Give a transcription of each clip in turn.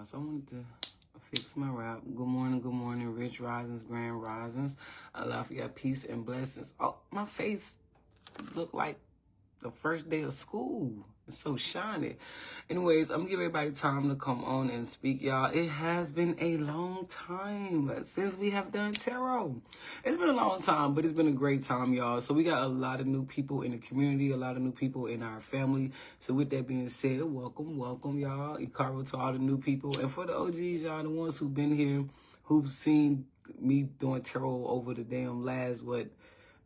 y'all. So I wanted to fix my rap. Good morning, rich risings, grand risings. Allah for your peace and blessings. Oh, my face look like the first day of school. It's so shiny. Anyways, I'm gonna give everybody time to come on and speak, y'all. It has been a long time since we have done tarot. It's been a long time, but it's been a great time, y'all. So we got a lot of new people in the community, a lot of new people in our family. So with that being said, welcome, y'all. Ikaro to all the new people. And for the OGs, y'all, the ones who've been here, who've seen me doing tarot over the damn last,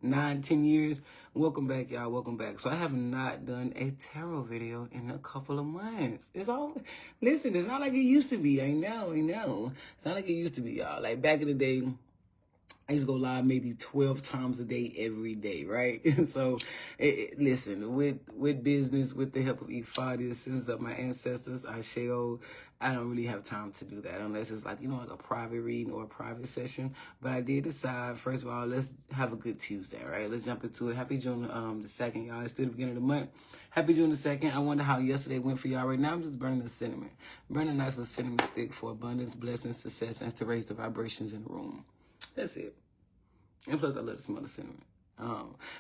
9-10 years. Welcome back, y'all. Welcome back. So I have not done a tarot video in a couple of months. Listen, it's not like it used to be. I know. It's not like it used to be, y'all. Like back in the day, I used to go live maybe 12 times a day, every day, right? So, listen, with business, with the help of Ifa, the assistance of my ancestors, Asheo, I don't really have time to do that unless it's like, like a private reading or a private session. But I did decide, first of all, let's have a good Tuesday, right? Let's jump into it. Happy June the 2nd, y'all. It's still the beginning of the month. Happy June the 2nd. I wonder how yesterday went for y'all. Right now, I'm just burning the cinnamon. Burning a nice little cinnamon stick for abundance, blessings, success, and to raise the vibrations in the room. That's it. And plus, I love the smell of cinnamon.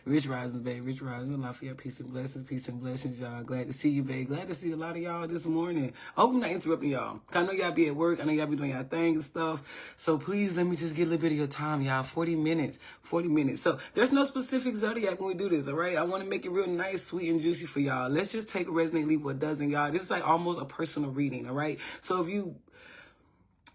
Rich rising, babe. Rich rising. Life for your peace and blessings, y'all. Glad to see you, babe. Glad to see a lot of y'all this morning. I hope I'm not interrupting y'all. I know y'all be at work. I know y'all be doing y'all thing and stuff. So please let me just get a little bit of your time, y'all. 40 minutes. So there's no specific zodiac when we do this, all right? I want to make it real nice, sweet, and juicy for y'all. Let's just take a resonate, leave what doesn't, y'all. This is like almost a personal reading, all right? So if you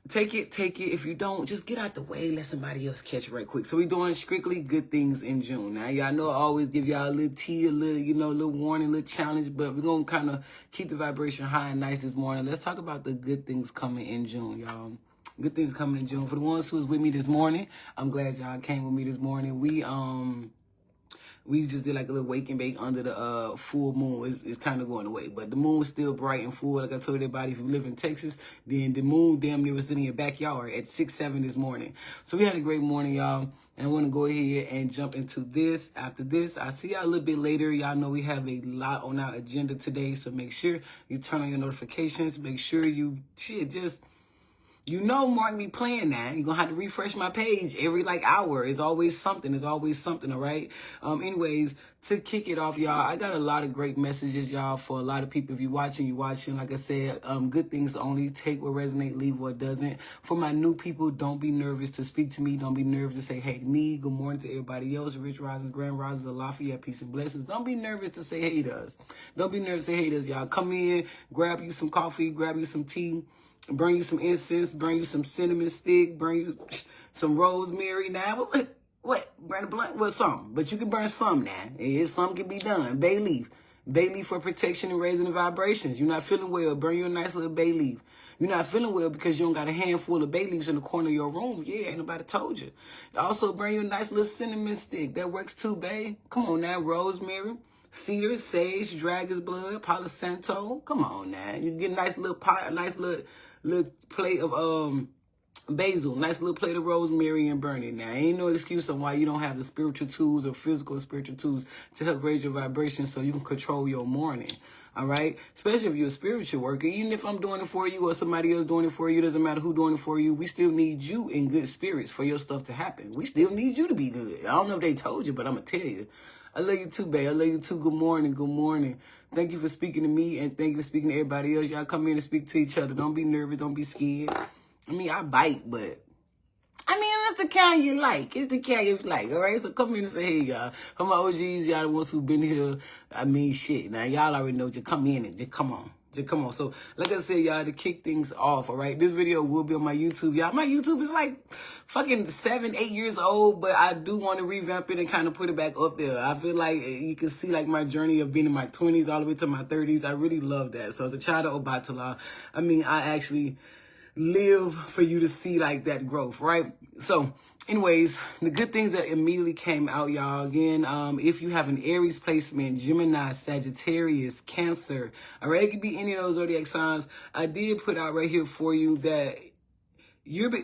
take it. If you don't, just get out the way. Let somebody else catch it right quick. So we're doing strictly good things in June. Now, y'all know I always give y'all a little tea, a little warning, a little challenge, but we're going to kind of keep the vibration high and nice this morning. Let's talk about the good things coming in June, y'all. Good things coming in June. For the ones who was with me this morning, I'm glad y'all came with me this morning. We just did like a little wake and bake under the full moon. It's kind of going away, but the moon's still bright and full. Like I told everybody, if you live in Texas, then the moon damn near was in your backyard at 6-7 this morning. So we had a great morning, y'all. And I want to go ahead and jump into this. After this, I'll see y'all a little bit later. Y'all know we have a lot on our agenda today, so make sure you turn on your notifications. Make sure you Mark me playing that. You're going to have to refresh my page every hour. It's always something, all right? Anyways, to kick it off, y'all, I got a lot of great messages, y'all, for a lot of people. If you're watching. Like I said, good things only. Take what resonate, leave what doesn't. For my new people, don't be nervous to speak to me. Don't be nervous to say hey to me. Good morning to everybody else. Rich risings, grand risings, Allah for your peace and blessings. Don't be nervous to say hey to us. Don't be nervous to say hey to us, y'all. Come in, grab you some coffee, grab you some tea. Bring you some incense, bring you some cinnamon stick, bring you some rosemary. Now, what? Burn a blunt? Well, something. But you can burn some now. Something can be done. Bay leaf. Bay leaf for protection and raising the vibrations. You're not feeling well, burn you a nice little bay leaf. You're not feeling well because you don't got a handful of bay leaves in the corner of your room. Yeah, ain't nobody told you. Also, bring you a nice little cinnamon stick. That works too, babe. Come on now, rosemary. Cedar, sage, dragon's blood, Palo Santo. Come on now. You get a nice little pot, a nice little plate of basil, nice little plate of rosemary, and burn it. Now, ain't no excuse on why you don't have the spiritual tools or physical spiritual tools to help raise your vibration so you can control your morning. All right? Especially if you're a spiritual worker. Even if I'm doing it for you or somebody else doing it for you, doesn't matter who doing it for you, we still need you in good spirits for your stuff to happen. We still need you to be good. I don't know if they told you, but I'm going to tell you. I love you too, babe. I love you too. Good morning. Thank you for speaking to me, and thank you for speaking to everybody else. Y'all come here to speak to each other. Don't be nervous. Don't be scared. I bite, but that's the kind you like. It's the kind you like, all right? So come in and say, hey, y'all. For my OGs, y'all the ones who've been here, shit. Now, y'all already know. Just come in and just come on. So, like I said, y'all, to kick things off, all right? This video will be on my YouTube, y'all. My YouTube is like fucking 7-8 years old, but I do want to revamp it and kind of put it back up there. I feel like you can see my journey of being in my 20s all the way to my 30s. I really love that. So as a child of Obatala, I actually live for you to see that growth, right? So anyways, the good things that immediately came out, y'all. Again, if you have an Aries placement, Gemini, Sagittarius, Cancer, all right, it could be any of those zodiac signs. I did put out right here for you that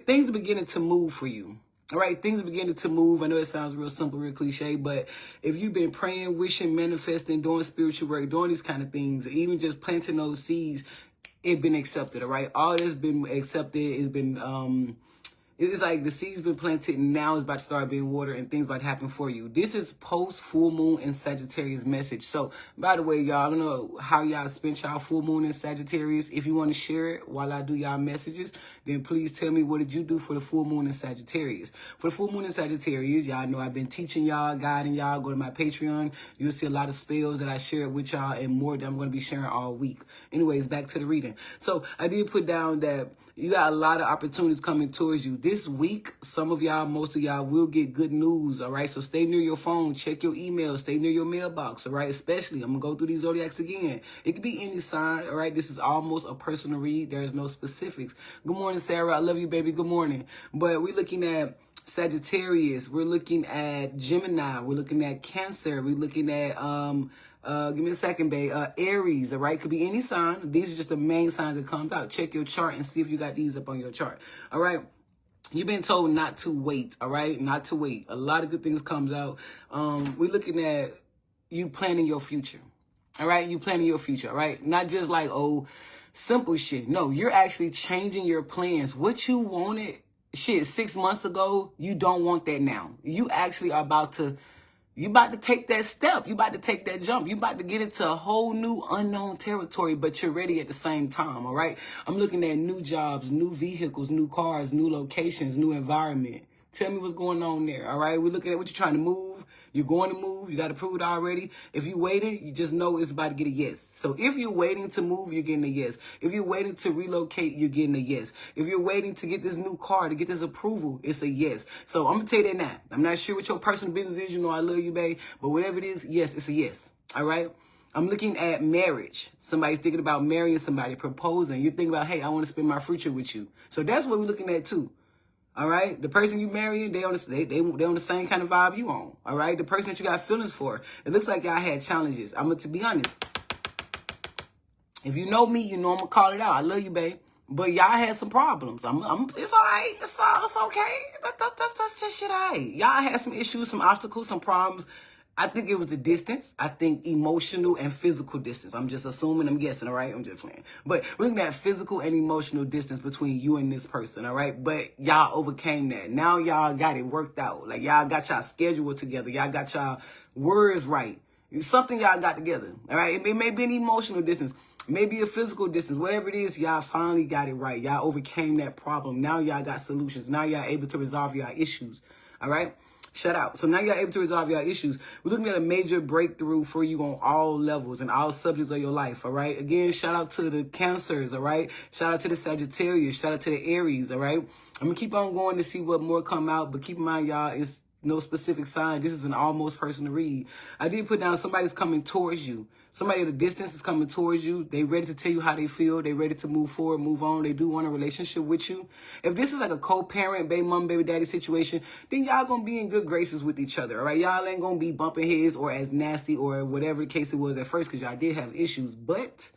things are beginning to move for you. All right, things are beginning to move. I know it sounds real simple, real cliche, but if you've been praying, wishing, manifesting, doing spiritual work, doing these kind of things, even just planting those seeds, it been accepted, all right? All that's been accepted has been, it's like the seed's been planted and now it's about to start being watered and things about to happen for you. This is post full moon in Sagittarius message. So, by the way, y'all, I don't know how y'all spent y'all full moon in Sagittarius. If you want to share it while I do y'all messages, then please tell me what did you do for the full moon in Sagittarius. For the full moon in Sagittarius, y'all know I've been teaching y'all, guiding y'all. Go to my Patreon. You'll see a lot of spells that I share with y'all and more that I'm going to be sharing all week. Anyways, back to the reading. So, I did put down that you got a lot of opportunities coming towards you. This week, some of y'all, most of y'all will get good news, all right? So stay near your phone, check your email, stay near your mailbox, all right? Especially, I'm going to go through these Zodiacs again. It could be any sign, all right? This is almost a personal read. There is no specifics. Good morning, Sarah. I love you, baby. Good morning. But we're looking at Sagittarius. We're looking at Gemini. We're looking at Cancer. We're looking at, give me a second, babe. Aries, all right? Could be any sign. These are just the main signs that comes out. Check your chart and see if you got these up on your chart, all right? You've been told not to wait, all right? Not to wait. A lot of good things comes out. We're looking at you planning your future, all right? You planning your future, all right? Not just like, oh, simple shit. No, you're actually changing your plans. What you wanted, shit, 6 months ago, you don't want that now. You actually are about to take that step. You about to take that jump. You about to get into a whole new unknown territory, but you're ready at the same time, all right? I'm looking at new jobs, new vehicles, new cars, new locations, new environment. Tell me what's going on there, all right? We're looking at what you're trying to move. You're going to move. You got approved already. If you waited, you just know it's about to get a yes. So if you're waiting to move, you're getting a yes. If you're waiting to relocate, you're getting a yes. If you're waiting to get this new car, to get this approval, it's a yes. So I'm going to tell you that now. I'm not sure what your personal business is. You know I love you, babe. But whatever it is, yes, it's a yes. All right? I'm looking at marriage. Somebody's thinking about marrying somebody, proposing. You're thinking about, hey, I want to spend my future with you. So that's what we're looking at too. All right, the person you marrying, they on the same kind of vibe you on. All right, the person that you got feelings for. It looks like y'all had challenges. To be honest, if you know me, you know I'm gonna call it out. I love you, babe, but y'all had some problems. It's all right. It's okay. That's just shit. All right. Y'all had some issues, some obstacles, some problems. I think it was the distance. I think emotional and physical distance. I'm just assuming, I'm guessing, all right? I'm just playing. But we're looking at physical and emotional distance between you and this person, all right? But y'all overcame that. Now y'all got it worked out. Like, y'all got y'all schedule together. Y'all got y'all words right. It's something y'all got together, all right? It may be an emotional distance. Maybe a physical distance. Whatever it is, y'all finally got it right. Y'all overcame that problem. Now y'all got solutions. Now y'all able to resolve y'all issues, all right? Shut out. So now you're able to resolve your issues. We're looking at a major breakthrough for you on all levels and all subjects of your life, all right? Again, shout out to the Cancers, all right? Shout out to the Sagittarius. Shout out to the Aries, all right? I'm going to keep on going to see what more come out, but keep in mind, y'all, it's no specific sign. This is an almost personal read. I did put down somebody's coming towards you. Somebody at a distance is coming towards you. They ready to tell you how they feel. They ready to move forward, move on. They do want a relationship with you. If this is like a co-parent, baby mom, baby daddy situation, then y'all gonna be in good graces with each other, all right? Y'all ain't gonna be bumping heads or as nasty or whatever the case it was at first, because y'all did have issues, but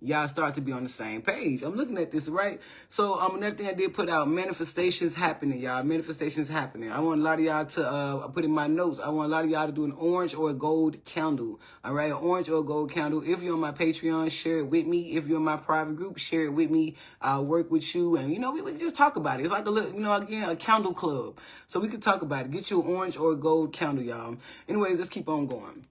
y'all start to be on the same page. I'm looking at this, right? So another thing I did put out, manifestations happening, y'all. Manifestations happening. I want a lot of y'all to put in my notes. I want a lot of y'all to do an orange or a gold candle. All right, an orange or a gold candle. If you're on my Patreon, share it with me. If you're in my private group, share it with me. I'll work with you, and we can just talk about it. It's like again, a candle club. So we could talk about it. Get you an orange or a gold candle, y'all. Anyways, let's keep on going.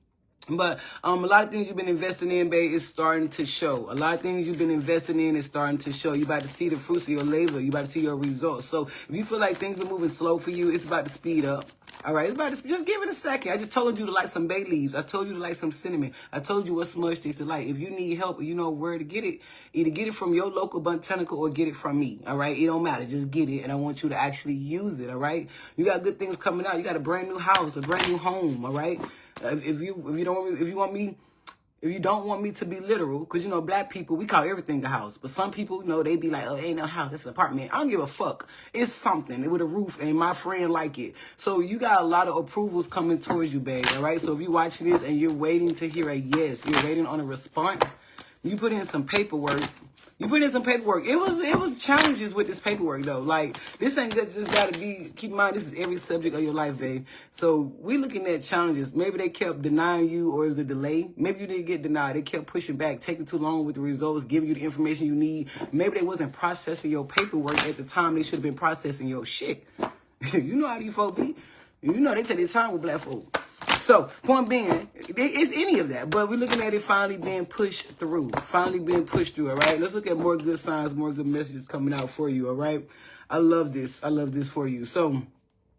But a lot of things you've been investing in, babe, is starting to show. A lot of things you've been investing in is starting to show. You're about to see the fruits of your labor. You're about to see your results. So if you feel like things are moving slow for you, it's about to speed up. All right, it's about to, just give it a second. I just told you to light some bay leaves. I told you to light some cinnamon. I told you what smudge sticks to light. If you need help or you know where to get it, either get it from your local botanical or get it from me. All right, it don't matter. Just get it, and I want you to actually use it. All right, you got good things coming out. You got a brand new house, a brand new home. All right. If you don't want me to be literal, because black people, we call everything a house, but some people, they be like, oh, it ain't no house, it's an apartment. I don't give a fuck. It's something with a roof, and my friend like it. So you got a lot of approvals coming towards you, babe. All right. So if you watch this and you're waiting to hear a yes, you're waiting on a response, you put in some paperwork. You put in some paperwork. It was challenges with this paperwork though. Like this ain't good. This gotta be. Keep in mind, this is every subject of your life, babe. So we looking at challenges. Maybe they kept denying you, or it was a delay. Maybe you didn't get denied. They kept pushing back, taking too long with the results, giving you the information you need. Maybe they wasn't processing your paperwork at the time they should have been processing your shit. You know how these folk be. You know they take their time with black folk. So, point being, it's any of that. But we're looking at it finally being pushed through. Finally being pushed through, all right? Let's look at more good signs, more good messages coming out for you, all right? I love this. I love this for you. So,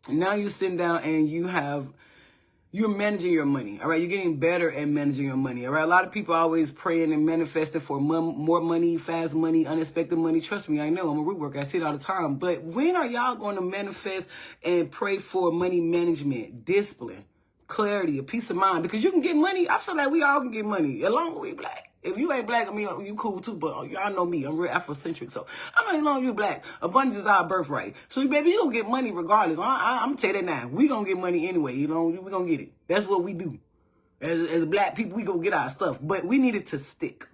now you're sitting down and you're managing your money, all right? You're getting better at managing your money, all right? A lot of people are always praying and manifesting for more money, fast money, unexpected money. Trust me, I know. I'm a root worker. I see it all the time. But when are y'all going to manifest and pray for money management, discipline, clarity, a peace of mind? Because you can get money. I feel like we all can get money as long as we black. If you ain't black, I mean, you cool too, but y'all know me. I'm real Afrocentric, so I mean, as long as you black, abundance is our birthright. So, baby, you gonna get money regardless. I'm gonna tell you that now. We gonna get money anyway, you know, we gonna get it. That's what we do. As black people, we gonna get our stuff, but we need it to stick.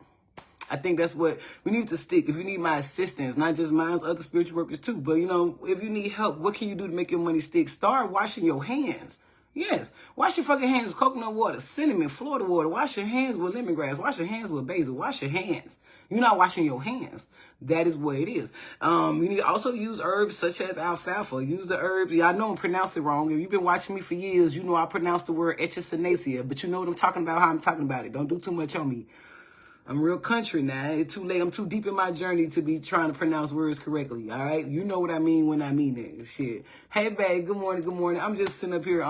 I think that's what we need to stick. If you need my assistance, not just mine, other spiritual workers too, but you know, if you need help, what can you do to make your money stick? Start washing your hands. Yes, wash your fucking hands with coconut water, cinnamon, Florida water. Wash your hands with lemongrass. Wash your hands with basil. Wash your hands. You're not washing your hands. That is what it is. You need to also use herbs such as alfalfa. Use the herbs. Yeah, I know I'm pronouncing it wrong. If you've been watching me for years, you know I pronounce the word echinacea, but you know what I'm talking about, how I'm talking about it. Don't do too much on me. I'm real country now. It's too late. I'm too deep in my journey to be trying to pronounce words correctly. All right. You know what I mean when I mean it. Shit. Hey, babe. Good morning. Good morning. I'm just sitting up here,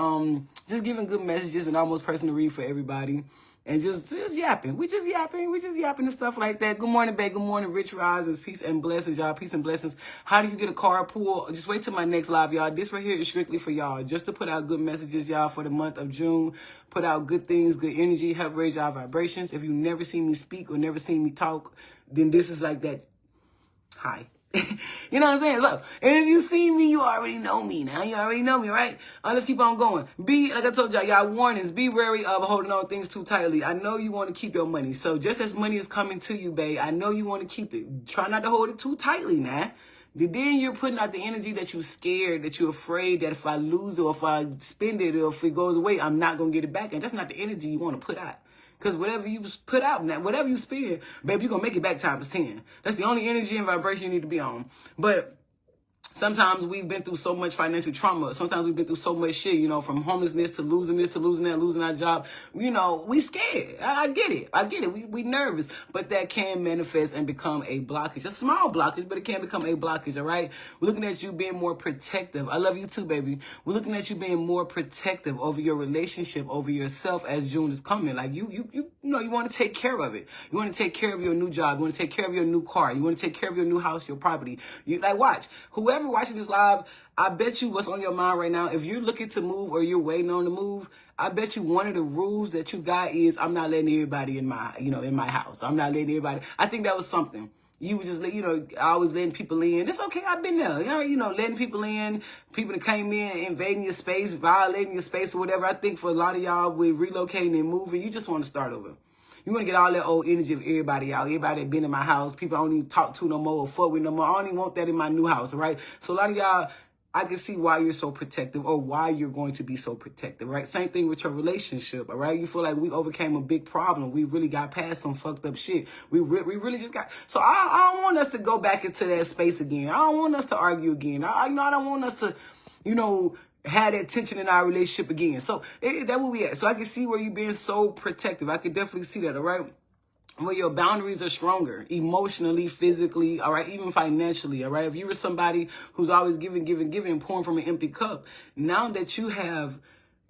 just giving good messages and almost personal read for everybody. And just yapping. We just yapping and stuff like that. Good morning, babe. Good morning, rich risings, peace and blessings, y'all. Peace and blessings. How do you get a carpool? Just wait till my next live, y'all. This right here is strictly for y'all. Just to put out good messages, y'all, for the month of June. Put out good things, good energy, help raise y'all vibrations. If you never seen me speak or never seen me talk, then this is like that. Hi. You know what I'm saying? So, and if you see me, you already know me now. You already know me, right? Let's keep on going. Like I told y'all warnings. Be wary of holding on things too tightly. I know you want to keep your money. So just as money is coming to you, babe, I know you want to keep it. Try not to hold it too tightly now. Then you're putting out the energy that you're scared, that you're afraid that if I lose it or if I spend it or if it goes away, I'm not going to get it back. And that's not the energy you want to put out. Because whatever you put out, now, whatever you spend, baby, you're going to make it back times 10. That's the only energy and vibration you need to be on. But sometimes we've been through so much financial trauma. Sometimes we've been through so much shit, you know, from homelessness to losing this to losing that, losing our job. You know, we scared. I get it. We nervous. But that can manifest and become a blockage. A small blockage, but it can become a blockage, all right? We're looking at you being more protective. I love you too, baby. We're looking at you being more protective over your relationship, over yourself as June is coming. Like, you know, you want to take care of it. You want to take care of your new job. You want to take care of your new car. You want to take care of your new house, your property. You like, watch. Whoever watching this live, I bet you what's on your mind right now, if you're looking to move or you're waiting on to move, I bet you one of the rules that you got is I'm not letting everybody in my house. I'm not letting everybody. I think that was something. You was just, always letting people in. It's okay. I've been there. You know, letting people in, people that came in, invading your space, violating your space or whatever. I think for a lot of y'all with relocating and moving, you just want to start over. You want to get all that old energy of everybody out. Everybody that been in my house. People I don't even talk to no more or fuck with no more. I don't even want that in my new house, all right? So a lot of y'all, I can see why you're so protective or why you're going to be so protective, right? Same thing with your relationship, all right? You feel like we overcame a big problem. We really got past some fucked up shit. We really just got... So I don't want us to go back into that space again. I don't want us to argue again. I don't want us to, had that tension in our relationship again. So that's where we at. So I can see where you're being so protective. I can definitely see that, all right? Where your boundaries are stronger, emotionally, physically, all right, even financially, all right? If you were somebody who's always giving, and pouring from an empty cup, now that you have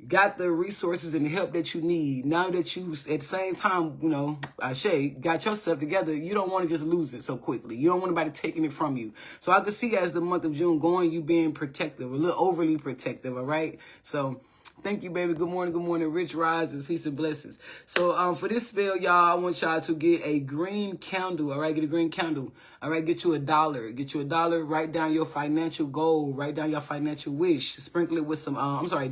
got the resources and the help that you need, now that you, at the same time, got yourself together, you don't want to just lose it so quickly. You don't want anybody taking it from you. So I could see as the month of June going, you being protective, a little overly protective, all right? So Thank you, baby. Good morning, good morning. Rich rises, peace and blessings. So for this spell, y'all, I want y'all to get a green candle, all right? Get a green candle, all right? Get you $1. Get you $1. Write down your financial goal. Write down your financial wish. Sprinkle it with some,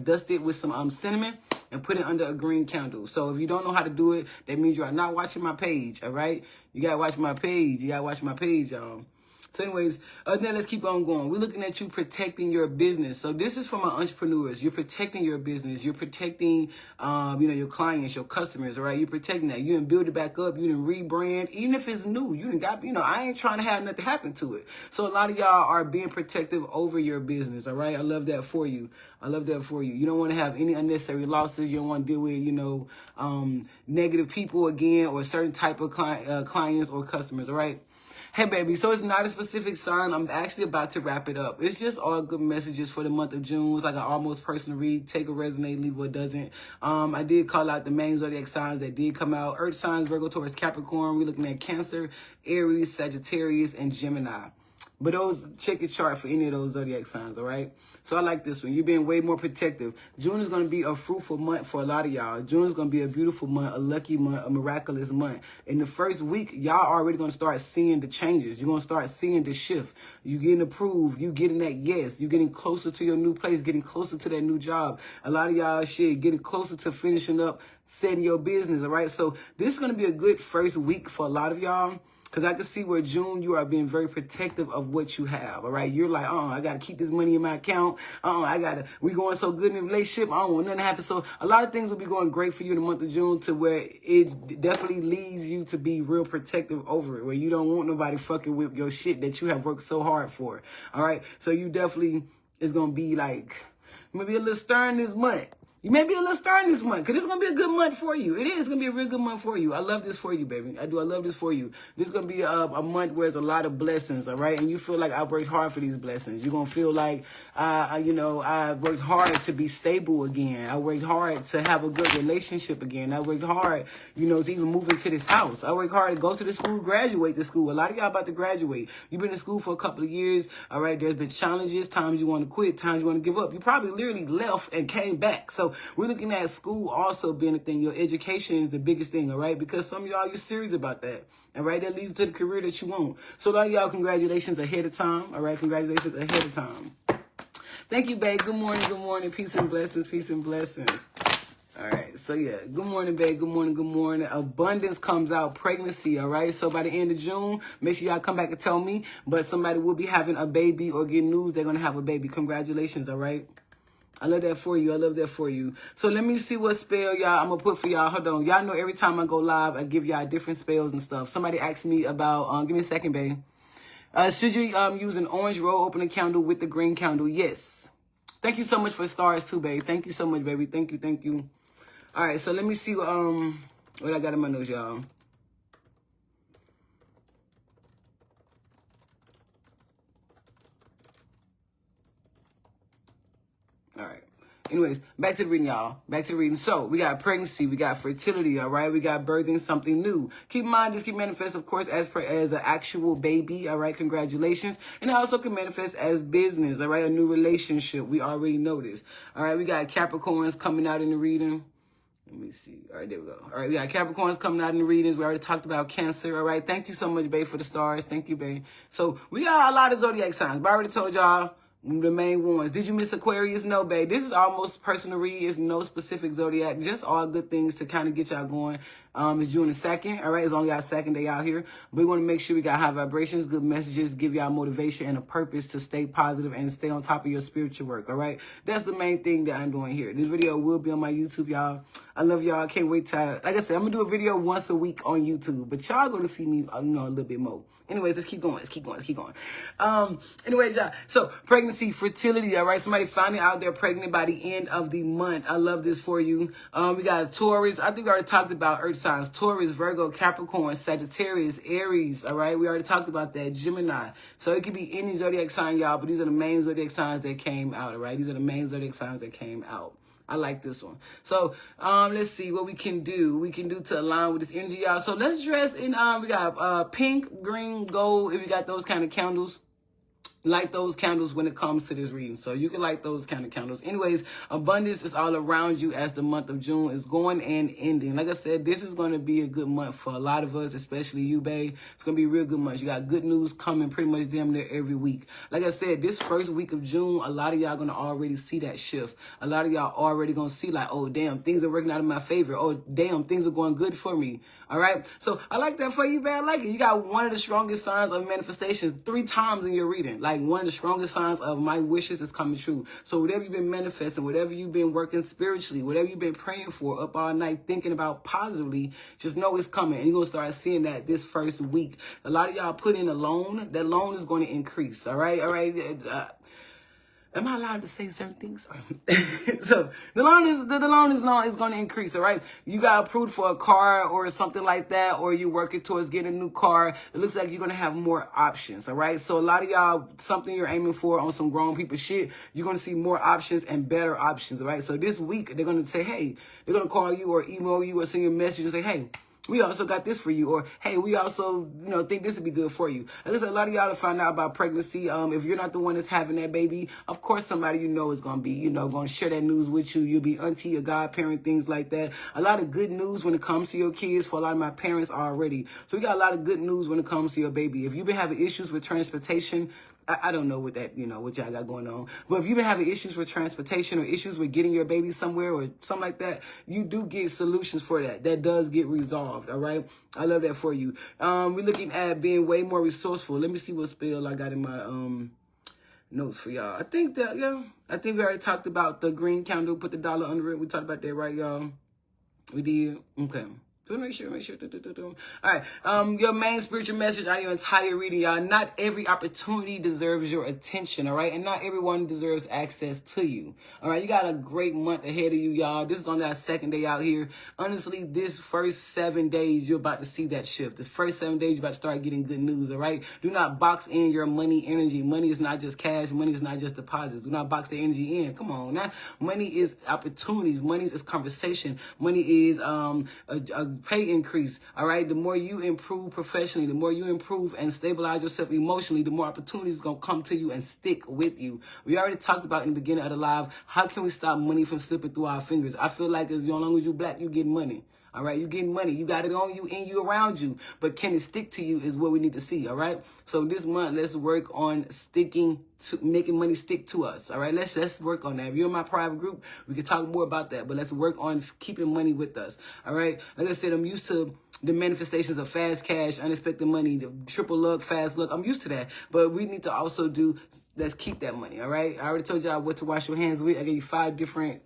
dust it with some cinnamon and put it under a green candle. So if you don't know how to do it, that means you are not watching my page, all right? You got to watch my page. You got to watch my page, y'all. So anyways, then let's keep on going. We're looking at you protecting your business. So this is for my entrepreneurs. You're protecting your business. You're protecting, your clients, your customers, all right? You're protecting that. You didn't build it back up. You didn't rebrand. Even if it's new, you didn't got, I ain't trying to have nothing happen to it. So a lot of y'all are being protective over your business, all right? I love that for you. I love that for you. You don't want to have any unnecessary losses. You don't want to deal with, negative people again or certain type of clients or customers, all right? Hey, baby, so it's not a specific sign. I'm actually about to wrap it up. It's just all good messages for the month of June. It's like an almost personal read. Take a resonate, leave what doesn't. I did call out the main zodiac signs that did come out. Earth signs, Virgo, Taurus, Capricorn. We're looking at Cancer, Aries, Sagittarius, and Gemini. But check your chart for any of those zodiac signs, all right? So I like this one. You're being way more protective. June is going to be a fruitful month for a lot of y'all. June is going to be a beautiful month, a lucky month, a miraculous month. In the first week, y'all already going to start seeing the changes. You're going to start seeing the shift. You getting approved. You getting that yes. You getting closer to your new place, getting closer to that new job. A lot of y'all getting closer to finishing up setting your business, all right? So this is going to be a good first week for a lot of y'all. Because I can see where June, you are being very protective of what you have, all right? You're like, I got to keep this money in my account. We going so good in the relationship. I don't want nothing to happen. So a lot of things will be going great for you in the month of June to where it definitely leads you to be real protective over it, where you don't want nobody fucking with your shit that you have worked so hard for, all right? So you definitely is going to be like, maybe a little stern this month. You may be a little stern this month, because it's going to be a good month for you. It is going to be a real good month for you. I love this for you, baby. I do. I love this for you. This is going to be a month where there's a lot of blessings, all right? And you feel like I worked hard for these blessings. You're going to feel like, I worked hard to be stable again. I worked hard to have a good relationship again. I worked hard, to even move into this house. I worked hard to go to the school, graduate the school. A lot of y'all about to graduate. You've been in school for a couple of years, all right? There's been challenges, times you want to quit, times you want to give up. You probably literally left and came back. So we're looking at school also being a thing. Your education is the biggest thing, all right? Because some of y'all, you're serious about that, all right? That leads to the career that you want. So a lot of y'all, congratulations ahead of time, all right? Congratulations ahead of time. Thank you, babe. Good morning. Peace and blessings. All right, so yeah, good morning, babe. Good morning. Abundance comes out, pregnancy, all right? So by the end of June, make sure y'all come back and tell me, but somebody will be having a baby or get news they're going to have a baby. Congratulations, all right? I love that for you. So let me see what spell, y'all, I'm going to put for y'all. Hold on. Y'all know every time I go live, I give y'all different spells and stuff. Somebody asked me about, give me a second, babe. Should you use an orange roll opening candle with the green candle? Yes. Thank you so much for stars too, babe. Thank you so much, baby. Thank you. All right, so let me see what I got in my nose, y'all. All right. Anyways, back to the reading, y'all. Back to the reading. So, we got pregnancy, we got fertility, all right? We got birthing something new. Keep in mind, this can manifest, of course, as an actual baby, all right? Congratulations. And it also can manifest as business, all right? A new relationship. We already know this. All right, we got Capricorns coming out in the reading. Let me see. All right, there we go. All right, we got Capricorns coming out in the readings. We already talked about Cancer, all right? Thank you so much, babe, for the stars. Thank you, babe. So, we got a lot of zodiac signs, but I already told y'all the main ones. Did you miss Aquarius? No, babe. This is almost personal read. It's no specific zodiac. Just all good things to kind of get y'all going. It's June the 2nd. All right. It's only our second day out here. But we want to make sure we got high vibrations, good messages, give y'all motivation and a purpose to stay positive and stay on top of your spiritual work. All right. That's the main thing that I'm doing here. This video will be on my YouTube, y'all. I love y'all. I can't wait to, like I said, I'm going to do a video once a week on YouTube. But y'all going to see me, a little bit more. Anyways, let's keep going. Anyways, y'all. So, pregnancy, fertility, all right? Somebody finally out there pregnant by the end of the month. I love this for you. We got Taurus. I think we already talked about earth signs. Taurus, Virgo, Capricorn, Sagittarius, Aries, all right? We already talked about that. Gemini. So, it could be any zodiac sign, y'all, but these are the main zodiac signs that came out, all right? These are the main zodiac signs that came out. I like this one. So, let's see what we can do. We can do to align with this energy, y'all. So, let's dress in, we got pink, green, gold, if you got those kind of candles. light those candles when it comes to this reading. So you can light those kind of candles. Anyways, abundance is all around you as the month of June is going and ending. Like I said, this is going to be a good month for a lot of us, especially you, babe. It's going to be a real good month. You got good news coming pretty much damn near every week. Like I said, this first week of June, a lot of y'all going to already see that shift. A lot of y'all already going to see like, oh, damn, things are working out in my favor. Oh, damn, things are going good for me. All right. So I like that for you, man. I like it. You got one of the strongest signs of manifestations 3 times in your reading. Like one of the strongest signs of my wishes is coming true. So whatever you've been manifesting, whatever you've been working spiritually, whatever you've been praying for up all night, thinking about positively, just know it's coming. And you're going to start seeing that this first week. A lot of y'all put in a loan. That loan is going to increase. All right. All right. Am I allowed to say certain things? So the loan is going to increase. All right. You got approved for a car or something like that, or you're working towards getting a new car. It looks like you're going to have more options. All right. So a lot of y'all, something you're aiming for on some grown people shit, you're going to see more options and better options. All right. So this week they're going to say, hey, they're going to call you or email you or send you a message and say, hey, we also got this for you, or hey, we also, think this would be good for you. At least a lot of y'all to find out about pregnancy. If you're not the one that's having that baby, of course somebody is gonna be, going to share that news with you. You'll be auntie or godparent, things like that. A lot of good news when it comes to your kids for a lot of my parents already. So we got a lot of good news when it comes to your baby. If you've been having issues with transportation, I don't know what that, what y'all got going on. But if you've been having issues with transportation or issues with getting your baby somewhere or something like that, you do get solutions for that. That does get resolved, all right? I love that for you. We're looking at being way more resourceful. Let me see what spell I got in my notes for y'all. I think we already talked about the green candle, put the dollar under it. We talked about that, right, y'all? We did? Okay. So make sure. All right. Your main spiritual message out of your entire reading, y'all. Not every opportunity deserves your attention, all right? And not everyone deserves access to you, all right? You got a great month ahead of you, y'all. This is only our second day out here. Honestly, this first 7 days, you're about to see that shift. The first 7 days, you're about to start getting good news, all right? Do not box in your money energy. Money is not just cash. Money is not just deposits. Do not box the energy in. Come on, now. Money is opportunities. Money is conversation. Money is a pay increase. All right. The more you improve professionally, the more you improve and stabilize yourself emotionally, the more opportunities gonna come to you and stick with you. We already talked about in the beginning of the live, how can we stop money from slipping through our fingers? I feel like as long as you black, you get money. All right, you getting money. You got it on you, in you, around you. But can it stick to you is what we need to see, all right? So this month, let's work on making money stick to us, all right? Let's work on that. If you're in my private group, we can talk more about that. But let's work on keeping money with us, all right? Like I said, I'm used to the manifestations of fast cash, unexpected money, the triple luck, fast luck. I'm used to that. But we need to also let's keep that money, all right? I already told y'all what to wash your hands with. I gave you 5 different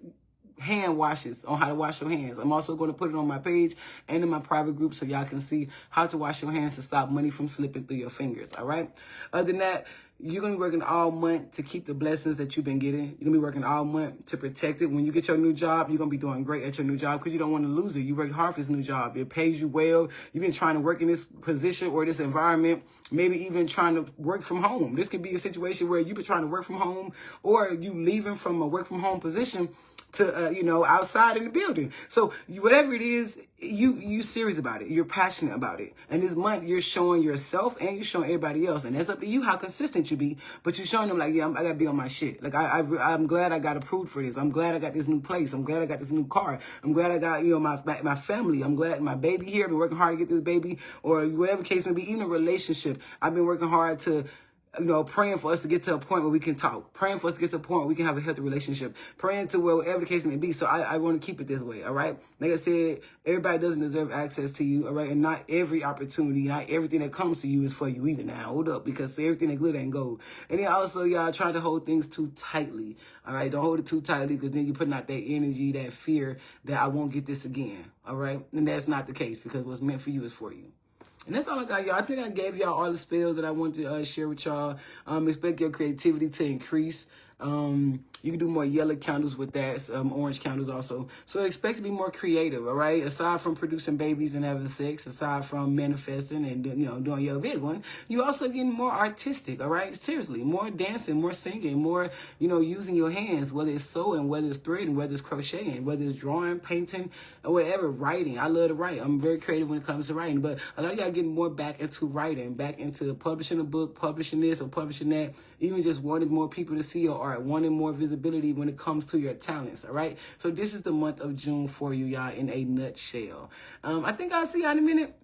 hand washes on how to wash your hands. I'm also going to put it on my page and in my private group so y'all can see how to wash your hands to stop money from slipping through your fingers, all right? Other than that, you're going to be working all month to keep the blessings that you've been getting. You're going to be working all month to protect it. When you get your new job, you're going to be doing great at your new job because you don't want to lose it. You worked hard for this new job. It pays you well. You've been trying to work in this position or this environment, maybe even trying to work from home. This could be a situation where you've been trying to work from home or you leaving from a work from home position to, outside in the building. So whatever it is, you serious about it. You're passionate about it. And this month you're showing yourself and you're showing everybody else. And that's up to you how consistent you be. But you're showing them like, yeah, I got to be on my shit. Like, I'm glad I got approved for this. I'm glad I got this new place. I'm glad I got this new car. I'm glad I got, my family. I'm glad my baby here. I've been working hard to get this baby or whatever case may be, even a relationship. I've been working hard to praying for us to get to a point where we can talk, praying for us to get to a point where we can have a healthy relationship, praying to whatever the case may be. So I want to keep it this way, all right? Like I said, everybody doesn't deserve access to you, all right? And not every opportunity, not everything that comes to you is for you either now. Hold up, because everything that glitter ain't gold. And then also, y'all try to hold things too tightly, all right? Don't hold it too tightly because then you're putting out that energy, that fear that I won't get this again, all right? And that's not the case because what's meant for you is for you. And that's all I got, y'all. I think I gave y'all all the spells that I wanted to share with y'all. Expect your creativity to increase. You can do more yellow candles with that, orange candles also. So expect to be more creative, all right? Aside from producing babies and having sex, aside from manifesting and, doing your big one, you also getting more artistic, all right? Seriously, more dancing, more singing, more, using your hands, whether it's sewing, whether it's threading, whether it's crocheting, whether it's drawing, painting, or whatever, writing. I love to write. I'm very creative when it comes to writing, but a lot of y'all getting more back into writing, back into publishing a book, publishing this or publishing that, even just wanting more people to see your art, wanting more visibility when it comes to your talents, all right? So this is the month of June for you, y'all, in a nutshell. I think I'll see y'all in a minute.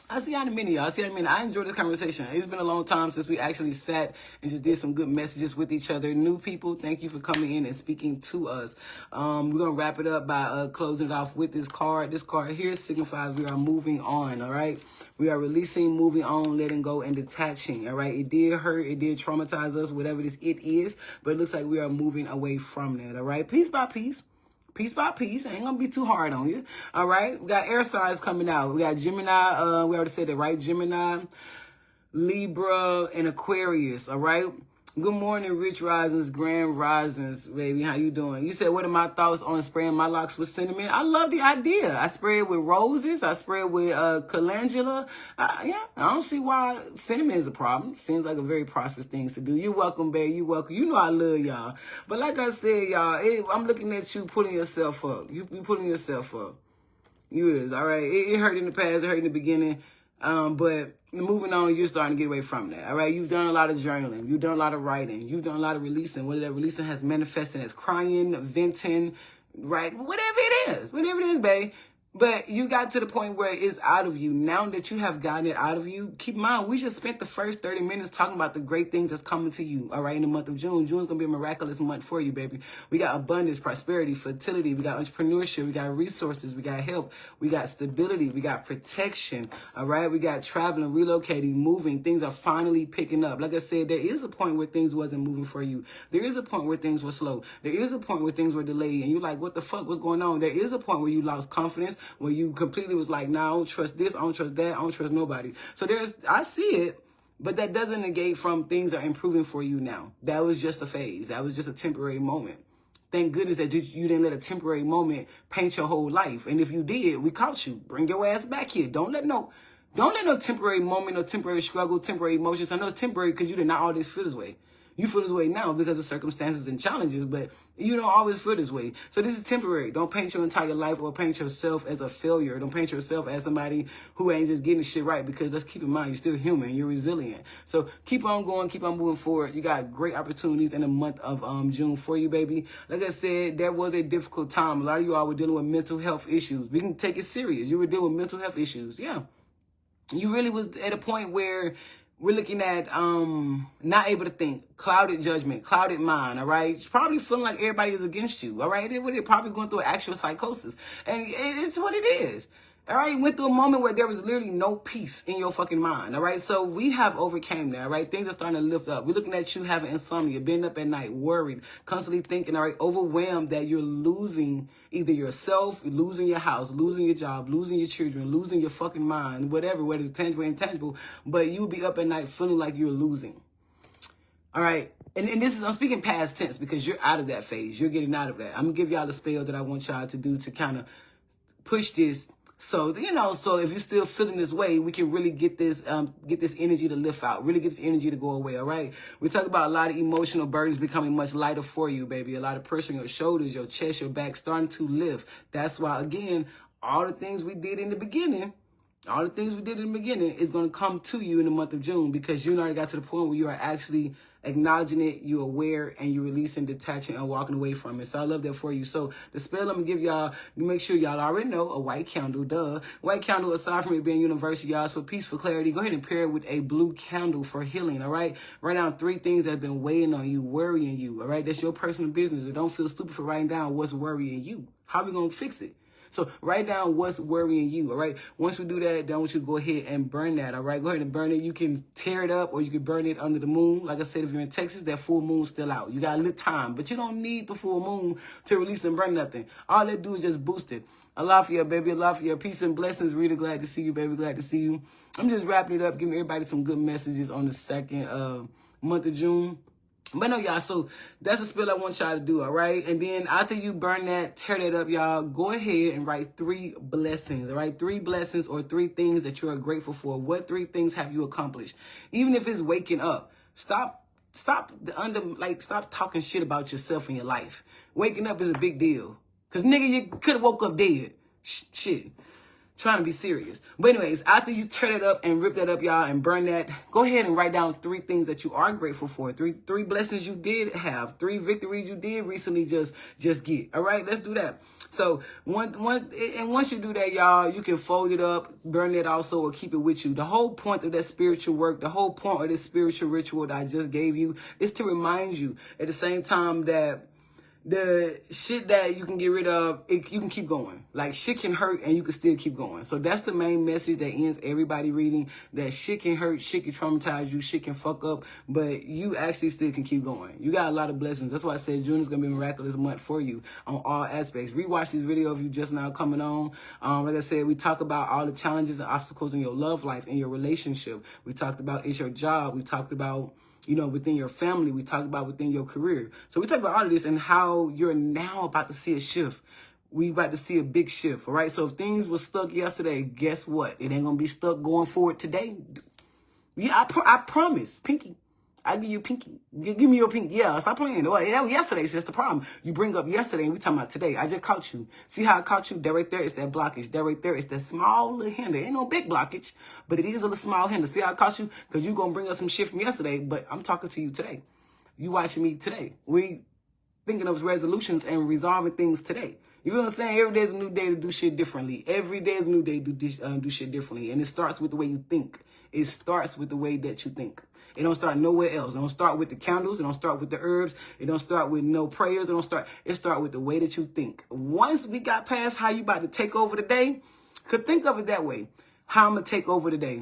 I'll see y'all in a minute, y'all. I'll see y'all in a minute. I enjoyed this conversation. It's been a long time since we actually sat and just did some good messages with each other. New people, thank you for coming in and speaking to us. We're going to wrap it up by closing it off with this card. This card here signifies we are moving on, all right? We are releasing, moving on, letting go, and detaching, all right? It did hurt. It did traumatize us, whatever this it is, but it looks like we are moving away from that, all right? Piece by piece. Piece by piece. I ain't gonna be too hard on you. All right. We got air signs coming out. We got Gemini. We already said that, right? Gemini, Libra, and Aquarius. All right. Good morning, Rich Risings, Grand Risings, baby. How you doing? You said, what are my thoughts on spraying my locks with cinnamon? I love the idea. I spray it with roses. I spray it with calendula. Yeah, I don't see why cinnamon is a problem. Seems like a very prosperous thing to do. You're welcome, babe. You're welcome. You know I love y'all. But like I said, y'all, I'm looking at you pulling yourself up. You pulling yourself up. You is, all right? It hurt in the past. It hurt in the beginning. But moving on, you're starting to get away from that, all right? You've done a lot of journaling. You've done a lot of writing. You've done a lot of releasing. Whether that releasing has manifested as crying, venting, right? Whatever it is, babe. But you got to the point where it's out of you. Now that you have gotten it out of you, keep in mind, we just spent the first 30 minutes talking about the great things that's coming to you, all right, in the month of June. June's going to be a miraculous month for you, baby. We got abundance, prosperity, fertility. We got entrepreneurship. We got resources. We got help. We got stability. We got protection, all right? We got traveling, relocating, moving. Things are finally picking up. Like I said, there is a point where things wasn't moving for you. There is a point where things were slow. There is a point where things were delayed. And you're like, what the fuck was going on? There is a point where you lost confidence, where you completely was like, nah, I don't trust this, I don't trust that, I don't trust nobody. So I see it, but that doesn't negate from things are improving for you now. That was just a phase. That was just a temporary moment. Thank goodness that you didn't let a temporary moment paint your whole life. And if you did, we caught you. Bring your ass back here. Don't let no temporary moment, no temporary struggle, temporary emotions. I know it's temporary because you did not always feel this way. You feel this way now because of circumstances and challenges, but you don't always feel this way. So this is temporary. Don't paint your entire life or paint yourself as a failure. Don't paint yourself as somebody who ain't just getting shit right, because let's keep in mind, you're still human. You're resilient. So keep on going. Keep on moving forward. You got great opportunities in the month of June for you, baby. Like I said, there was a difficult time. A lot of you all were dealing with mental health issues. We can take it serious. You were dealing with mental health issues. Yeah. You really was at a point where we're looking at not able to think, clouded judgment, clouded mind, all right? Probably feeling like everybody is against you, all right? They're probably going through actual psychosis. And it's what it is. All right, went through a moment where there was literally no peace in your fucking mind, all right? So we have overcame that, all right? Things are starting to lift up. We're looking at you having insomnia, being up at night, worried, constantly thinking, all right, overwhelmed that you're losing either yourself, losing your house, losing your job, losing your children, losing your fucking mind, whatever, whether it's tangible or intangible, but you'll be up at night feeling like you're losing. All right, and this is, I'm speaking past tense because you're out of that phase. You're getting out of that. I'm going to give y'all the spell that I want y'all to do to kind of push this. So, so if you're still feeling this way, we can really get this energy to lift out, really get this energy to go away, all right? We talk about a lot of emotional burdens becoming much lighter for you, baby. A lot of pressure on your shoulders, your chest, your back starting to lift. That's why, again, all the things we did in the beginning, is going to come to you in the month of June, because you already got to the point where you are actually acknowledging it, you're aware, and you're releasing, detaching, and walking away from it. So I love that for you. So the spell I'm going to give y'all, make sure y'all already know, a white candle, duh. White candle, aside from it being universal, y'all, so peaceful clarity, go ahead and pair it with a blue candle for healing, all right? Write down 3 things that have been weighing on you, worrying you, all right? That's your personal business. And don't feel stupid for writing down what's worrying you. How are we going to fix it? So write down what's worrying you, all right? Once we do that, then I want you to go ahead and burn that, all right? Go ahead and burn it. You can tear it up or you can burn it under the moon. Like I said, if you're in Texas, that full moon's still out. You got a little time, but you don't need the full moon to release and burn nothing. All that do is just boost it. I love you, baby. I love you. Peace and blessings. Really glad to see you, baby. Glad to see you. I'm just wrapping it up, giving everybody some good messages on the second month of June. But no, y'all, so that's a spell I want y'all to do, all right? And then after you burn that, tear that up, y'all, go ahead and write 3 blessings, all right? 3 blessings or 3 things that you are grateful for. What 3 things have you accomplished? Even if it's waking up, stop talking shit about yourself and your life. Waking up is a big deal. Because, nigga, you could have woke up dead. Shit. Trying to be serious. But anyways, after you tear that up and rip that up, y'all, and burn that, go ahead and write down 3 things that you are grateful for. Three blessings you did have. 3 victories you did recently just get. All right, let's do that. So once you do that, y'all, you can fold it up, burn it also, or keep it with you. The whole point of that spiritual work, the whole point of this spiritual ritual that I just gave you is to remind you at the same time that the shit that you can get rid of, you can keep going. Like, shit can hurt and you can still keep going. So that's the main message that ends everybody reading, that shit can hurt, shit can traumatize you, shit can fuck up, but you actually still can keep going. You got a lot of blessings. That's why I said June is going to be a miraculous month for you on all aspects. Rewatch this video if you just now coming on. Like I said, we talk about all the challenges and obstacles in your love life, in your relationship. We talked about it's your job. We talked about, you know, within your family. We talk about within your career. So we talk about all of this and how you're now about to see a shift. We about to see a big shift, all right? So if things were stuck yesterday, guess what? It ain't going to be stuck going forward today. Yeah, I promise. Pinky. I give you pinky. Give me your pinky. Yeah, stop playing. Well, that was yesterday, so that's the problem. You bring up yesterday and we talking about today. I just caught you. See how I caught you? That right there is that blockage. That right there is that small little hinder. Ain't no big blockage, but it is a little small hinder. See how I caught you? Because you're going to bring us some shit from yesterday, but I'm talking to you today. You watching me today. We thinking of resolutions and resolving things today. You feel what I'm saying? Every day is a new day to do shit differently. Every day is a new day to do shit differently. And it starts with the way you think. It starts with the way that you think. It don't start nowhere else. It don't start with the candles. It don't start with the herbs. It don't start with no prayers. It start with the way that you think. Once we got past how you about to take over the day, could think of it that way. How I'm going to take over the day.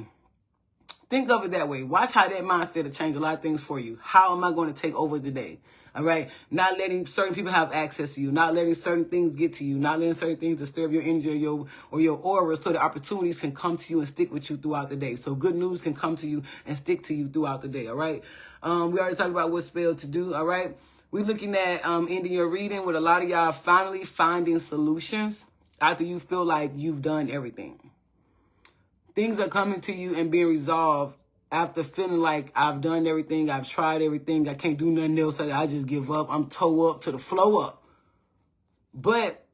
Think of it that way. Watch how that mindset will change a lot of things for you. How am I going to take over the day? All right. Not letting certain people have access to you. Not letting certain things get to you. Not letting certain things disturb your energy or your aura, so the opportunities can come to you and stick with you throughout the day. So good news can come to you and stick to you throughout the day. All right. We already talked about what spell to do. All right. We're looking at ending your reading with a lot of y'all finally finding solutions after you feel like you've done everything. Things are coming to you and being resolved after feeling like I've done everything, I've tried everything, I can't do nothing else, I just give up, I'm toe up to the flow up. But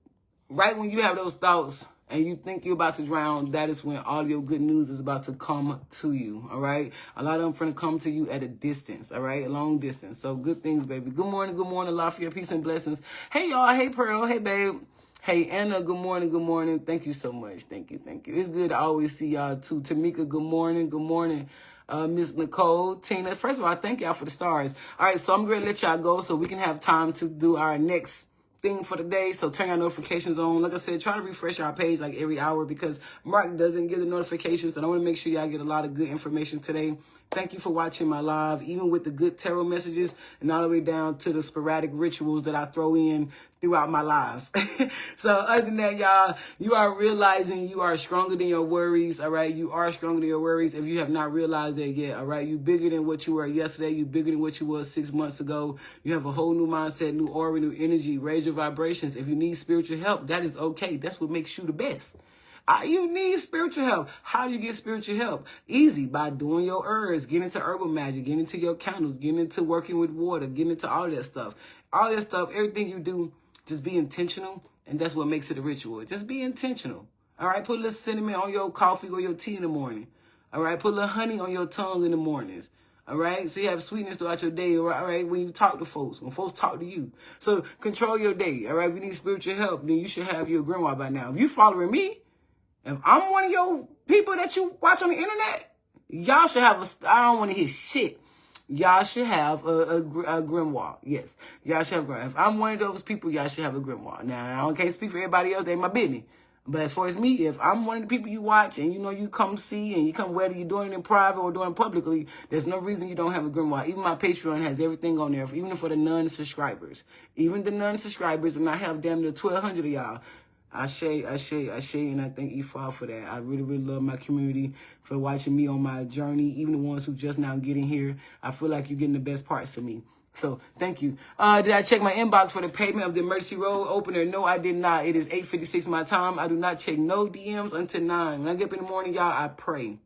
right when you have those thoughts and you think you're about to drown, that is when all your good news is about to come to you, all right? A lot of them finna come to you at a distance, all right? A long distance. So good things, baby. Good morning, Allah for your peace and blessings. Hey, y'all. Hey, Pearl. Hey, babe. Hey, Anna, good morning, good morning. Thank you so much. Thank you, thank you. It's good to always see y'all, too. Tamika, good morning, good morning. Miss Nicole, Tina. First of all, thank y'all for the stars. All right, so I'm going to let y'all go so we can have time to do our next thing for the day. So turn your notifications on. Like I said, try to refresh our page like every hour because Mark doesn't get the notifications. And I want to make sure y'all get a lot of good information today. Thank you for watching my live, even with the good tarot messages and all the way down to the sporadic rituals that I throw in throughout my lives. So other than that, y'all, you are realizing you are stronger than your worries, all right? You are stronger than your worries if you have not realized that yet, all right? You bigger than what you were yesterday. You bigger than what you were 6 months ago. You have a whole new mindset, new aura, new energy. Raise your vibrations. If you need spiritual help, that is okay. That's what makes you the best. You need spiritual help. How do you get spiritual help? Easy, by doing your herbs, getting into herbal magic, getting into your candles, getting into working with water, getting into all that stuff. All that stuff, everything you do, just be intentional, and that's what makes it a ritual. Just be intentional. All right, put a little cinnamon on your coffee or your tea in the morning. All right, put a little honey on your tongue in the mornings. All right, so you have sweetness throughout your day, all right, when you talk to folks, when folks talk to you. So control your day, all right? If you need spiritual help, then you should have your grimoire by now. If you following me, if I'm one of your people that you watch on the internet, y'all should have I don't want to hear shit. Y'all should have a grimoire. Yes, y'all should have a grimoire. If I'm one of those people, y'all should have a grimoire. Now, I can't speak for everybody else. They ain't my business. But as far as me, if I'm one of the people you watch and you know you come see and you come, whether you're doing it in private or doing it publicly, there's no reason you don't have a grimoire. Even my Patreon has everything on there, even for the non-subscribers. Even the non-subscribers, and I have damn near 1,200 of y'all. I say, and I thank Ifá for that. I really, really love my community for watching me on my journey. Even the ones who just now getting here, I feel like you're getting the best parts of me. So thank you. Did I check my inbox for the payment of the emergency road opener? No, I did not. It is 8:56 my time. I do not check no DMs until 9. When I get up in the morning, y'all, I pray.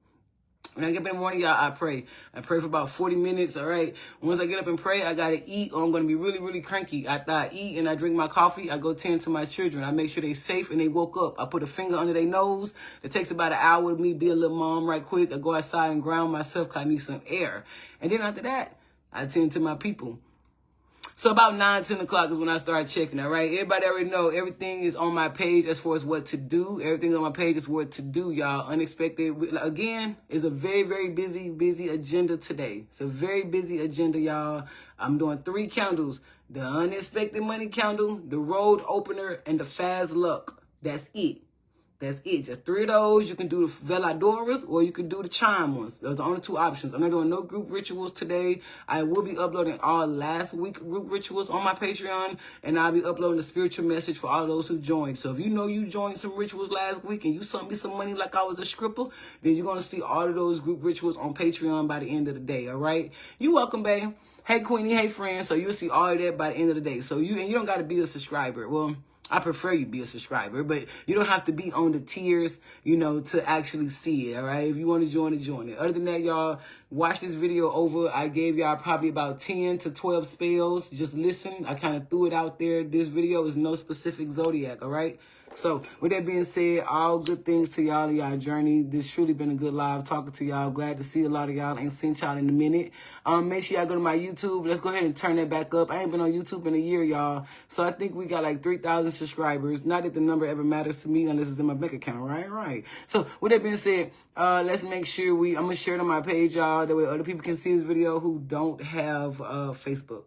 When I get up in the morning, y'all, I pray. I pray for about 40 minutes, all right? Once I get up and pray, I got to eat or I'm going to be really, really cranky. After I eat and I drink my coffee, I go tend to my children. I make sure they safe and they woke up. I put a finger under their nose. It takes about an hour with me, be a little mom right quick. I go outside and ground myself because I need some air. And then after that, I tend to my people. So about 9, 10 o'clock is when I start checking, all right? Everybody already know everything is on my page as far as what to do. Everything on my page is what to do, y'all. Unexpected, again, is a very, very busy agenda today. It's a very busy agenda, y'all. I'm doing 3 candles. The unexpected money candle, the road opener, and the fast luck. That's it. That's it. Just 3 of those. You can do the veladoras or you can do the chime ones. Those are the only 2 options. I'm not doing no group rituals today. I will be uploading all last week group rituals on my Patreon, and I'll be uploading a spiritual message for all those who joined. So if you know you joined some rituals last week and you sent me some money like I was a scripper, then you're going to see all of those group rituals on Patreon by the end of the day, all right? You're welcome, babe. Hey, Queenie. Hey, friends. So you'll see all of that by the end of the day. So you don't got to be a subscriber. Well, I prefer you be a subscriber, but you don't have to be on the tiers, to actually see it, all right? If you want to join it. Other than that, y'all, watch this video over. I gave y'all probably about 10 to 12 spells. Just listen. I kind of threw it out there. This video is no specific zodiac, all right? So with that being said, all good things to y'all in y'all journey. This truly been a good live talking to y'all. Glad to see a lot of y'all. Ain't seen y'all in a minute. Make sure y'all go to my YouTube. Let's go ahead and turn that back up. I ain't been on YouTube in a year, y'all. So I think we got like 3,000 subscribers. Not that the number ever matters to me unless it's in my bank account, right? Right. So with that being said, let's make sure I'm going to share it on my page, y'all. That way other people can see this video who don't have Facebook.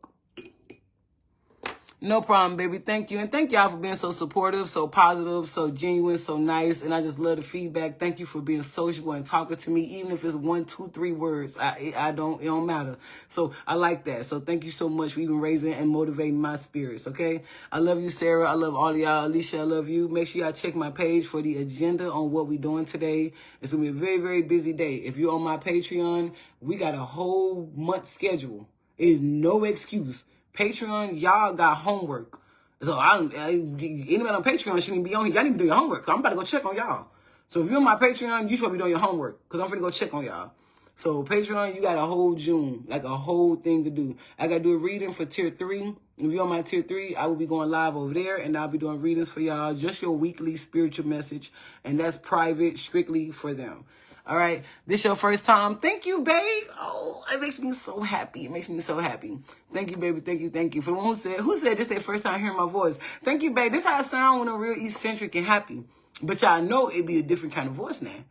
No problem, baby. Thank you. And thank y'all for being so supportive, so positive, so genuine, so nice. And I just love the feedback. Thank you for being sociable and talking to me, even if it's 1, 2, 3 words. It don't matter. So I like that. So thank you so much for even raising and motivating my spirits, okay? I love you, Sarah. I love all of y'all. Alicia, I love you. Make sure y'all check my page for the agenda on what we're doing today. It's going to be a very, very busy day. If you're on my Patreon, we got a whole month schedule. There's no excuse. Patreon, y'all got homework. So anybody on Patreon shouldn't be on here. Y'all need to do your homework. I'm about to go check on y'all. So if you're on my Patreon, you should be doing your homework because I'm finna go check on y'all. So Patreon, you got a whole June, like a whole thing to do. I got to do a reading for tier 3. If you're on my tier 3, I will be going live over there, and I'll be doing readings for y'all, just your weekly spiritual message, and that's private, strictly for them. All right, this your first time. Thank you, babe. Oh, it makes me so happy. It makes me so happy. Thank you, baby. Thank you. Thank you. For the one who said this their first time hearing my voice. Thank you, babe. This how I sound when I'm real eccentric and happy. But y'all know it'd be a different kind of voice now.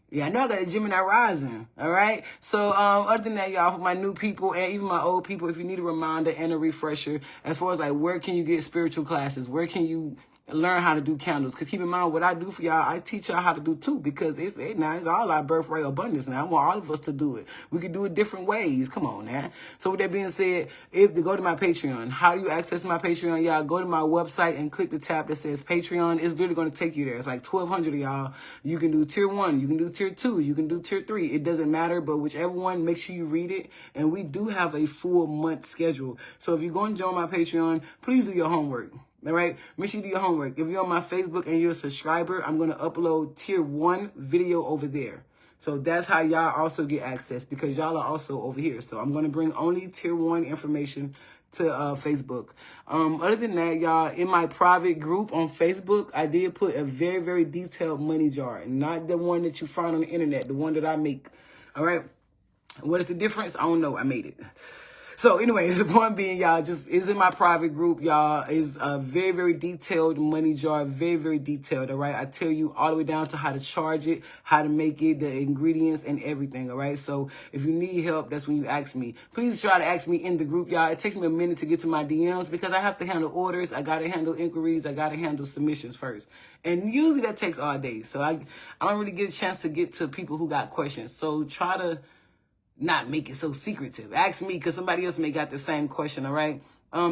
Yeah, I know I got a Gemini rising, all right? So other than that, y'all, for my new people and even my old people, if you need a reminder and a refresher, as far as like where can you get spiritual classes, where can you learn how to do candles? Because keep in mind, what I do for y'all, I teach y'all how to do too, because it's all our birthright abundance now. I want all of us to do it. We can do it different ways. Come on now. So with that being said, if to go to my Patreon, how do you access my Patreon? Y'all go to my website and click the tab that says Patreon. It's literally going to take you there. It's like 1,200 of y'all. You can do tier 1, you can do tier 2, you can do tier 3. It doesn't matter, but whichever one, make sure you read it. And we do have a full month schedule. So if you're going to join my Patreon, please do your homework. All right, make sure you do your homework. If you're on my Facebook and you're a subscriber, I'm going to upload tier 1 video over there. So that's how y'all also get access, because y'all are also over here. So I'm going to bring only tier 1 information to Facebook. Other than that, y'all, in my private group on Facebook, I did put a very, very detailed money jar, not the one that you find on the internet, the one that I make. All right. What is the difference? I don't know. I made it. So anyways, the point being, y'all, just is in my private group, y'all, is a very, very detailed money jar, very, very detailed, all right? I tell you all the way down to how to charge it, how to make it, the ingredients and everything, all right? So if you need help, that's when you ask me. Please try to ask me in the group, y'all. It takes me a minute to get to my DMs because I have to handle orders. I got to handle inquiries. I got to handle submissions first. And usually that takes all day. So I don't really get a chance to get to people who got questions. So try to not make it so secretive. Ask me, because somebody else may got the same question, all right?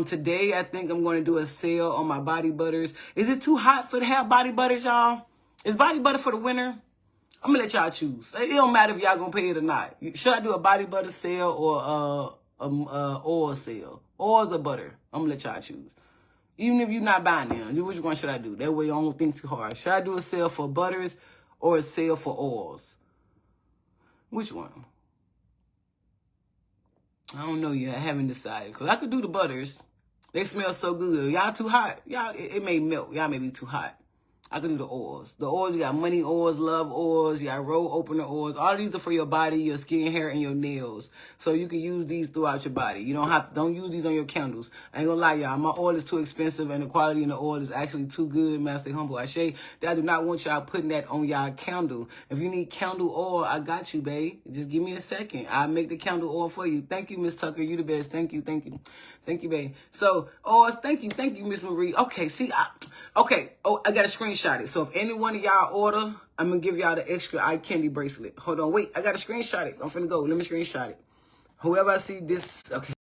Today, I think I'm going to do a sale on my body butters. Is it too hot for to have body butters, y'all? Is body butter for the winter? I'm going to let y'all choose. It don't matter if y'all going to pay it or not. Should I do a body butter sale or oil sale? Oils or butter? I'm gonna let y'all choose. Even if you're not buying them, which one should I do? That way I don't think too hard. Should I do a sale for butters or a sale for oils? Which one? I don't know yet. I haven't decided. Because I could do the butters. They smell so good. Y'all too hot. Y'all, it may melt. Y'all may be too hot. I could do the oils. The oils, you got money oils, love oils, you got roll opener oils. All of these are for your body, your skin, hair, and your nails. So you can use these throughout your body. You don't use these on your candles. I ain't gonna lie, y'all. My oil is too expensive and the quality in the oil is actually too good. Man, I stay humble. I say that I do not want y'all putting that on y'all candle. If you need candle oil, I got you, babe. Just give me a second. I'll make the candle oil for you. Thank you, Miss Tucker. You the best. Thank you, thank you. Thank you, babe. So, thank you, Miss Marie. Okay, see, I gotta screenshot it. So if any one of y'all order, I'm gonna give y'all the extra eye candy bracelet. Hold on, wait, I gotta screenshot it. I'm finna go. Let me screenshot it. Whoever I see this, okay.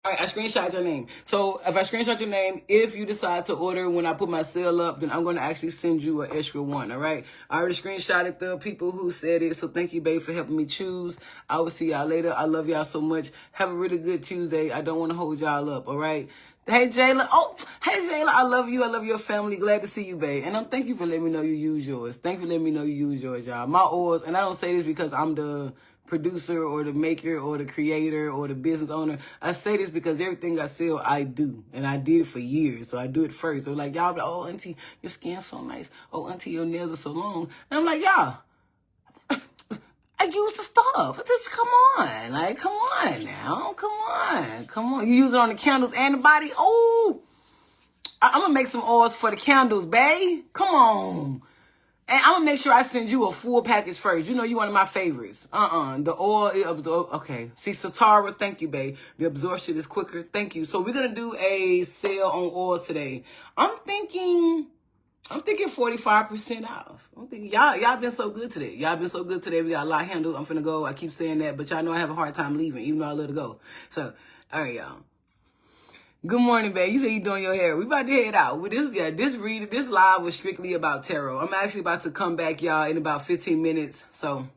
All right, I screenshot your name. So if I screenshot your name, if you decide to order when I put my sale up, then I'm going to actually send you an extra one, all right? I already screenshotted the people who said it, so thank you, babe, for helping me choose. I will see y'all later. I love y'all so much. Have a really good Tuesday. I don't want to hold y'all up, all right? Hey, Jayla. Oh, hey, Jayla. I love you. I love your family. Glad to see you, babe. And thank you for letting me know you use yours. Thank you for letting me know you use yours, y'all. My oils, and I don't say this because I'm the producer or the maker or the creator or the business owner. I say this because everything I sell, I do. And I did it for years. So I do it first. So like, y'all be like, oh, auntie, your skin's so nice. Oh, auntie, your nails are so long. And I'm like, y'all, I use the stuff. Come on. Like, come on now. Come on. Come on. You use it on the candles and the body. Oh, I'm going to make some oils for the candles, babe. Come on. And I'm going to make sure I send you a full package first. You know, you're one of my favorites. The oil, okay. See, Satara, thank you, babe. The absorption is quicker. Thank you. So we're going to do a sale on oil today. I'm thinking 45% off. I'm thinking, y'all been so good today. Y'all been so good today. We got a lot handled. I'm finna go. I keep saying that, but y'all know I have a hard time leaving, even though I let it go. So, all right, y'all. Good morning, babe. You say you doing your hair. We about to head out. With this live was strictly about tarot. I'm actually about to come back, y'all, in about 15 minutes. So,